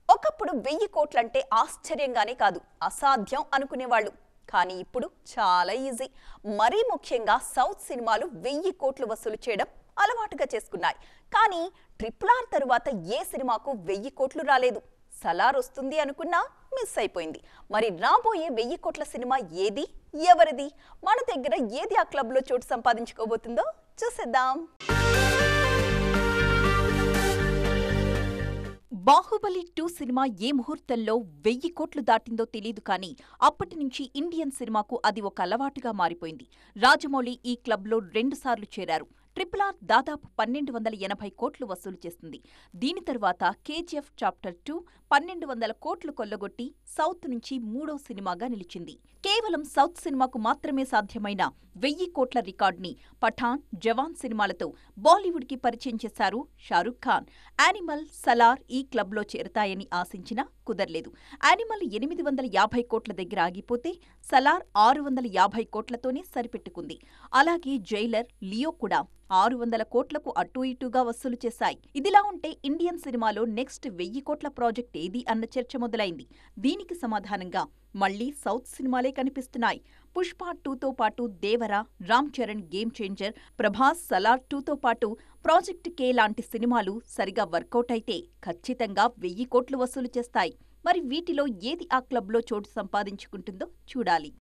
ఒకప్పుడు 1000 కోట్లంటే ఆశ్చర్యంగానే కాదు అసాధ్యం అనుకునేవాళ్ళు. కానీ ఇప్పుడు చాలా ఈజీ. మరీ ముఖ్యంగా సౌత్ సినిమాలు 1000 కోట్లు వసూలు చేయడం అలవాటుగా చేసుకున్నాయి. కానీ ట్రిపుల్ ఆర్ తరువాత ఏ సినిమాకు 1000 కోట్లు రాలేదు. సలార్ వస్తుంది అనుకున్నా మిస్ అయిపోయింది. మరి రాబోయే 1000 కోట్ల సినిమా ఏది, ఎవరిది, మన దగ్గర ఏది ఆ క్లబ్లో చోటు సంపాదించుకోబోతుందో చూసేద్దాం. బాహుబలి 2 సినిమా ఏ ముహూర్తంలో 1000 కోట్లు దాటిందో తెలీదు కానీ అప్పటి నుంచి ఇండియన్ సినిమాకు అది ఒక అలవాటుగా మారిపోయింది. రాజమౌళి ఈ క్లబ్లో 2 సార్లు చేరారు. ట్రిపుల్ ఆర్ దాదాపు 1280 కోట్లు వసూలు చేస్తుంది. దీని తరువాత కేజీఎఫ్ చాప్టర్ 2 1200 కోట్లు కొల్లగొట్టి సౌత్ నుంచి 3వ సినిమాగా నిలిచింది. కేవలం సౌత్ సినిమాకు మాత్రమే సాధ్యమైన 1000 కోట్ల రికార్డ్ని పఠాన్, జవాన్ సినిమాలతో బాలీవుడ్కి పరిచయం చేశారు షారుఖ్ ఖాన్. యానిమల్, సలార్ ఈ క్లబ్లో చేరతాయని ఆశించినా కుదర్లేదు. యానిమల్ 850 కోట్ల దగ్గర ఆగిపోతే సలార్ 650 కోట్లతోనే సరిపెట్టుకుంది. అలాగే జైలర్, లియో కూడా 600 కోట్లకు అటూ ఇటూగా వసూలు చేశాయి. ఇదిలా ఉంటే ఇండియన్ సినిమాలో నెక్స్ట్ 1000 కోట్ల ప్రాజెక్ట్ ఏది అన్న చర్చ మొదలైంది. దీనికి సమాధానంగా మళ్లీ సౌత్ సినిమాలే కనిపిస్తున్నాయి. పుష్ప 2తో పాటు దేవర, రామ్ చరణ్ గేమ్ చేంజర్, ప్రభాస్ సలార్ 2తో పాటు ప్రాజెక్ట్ కే లాంటి సినిమాలు సరిగా వర్కౌట్ అయితే ఖచ్చితంగా 1000 కోట్లు వసూలు చేస్తాయి. మరి వీటిలో ఏది ఆ క్లబ్లో చోటు సంపాదించుకుంటుందో చూడాలి.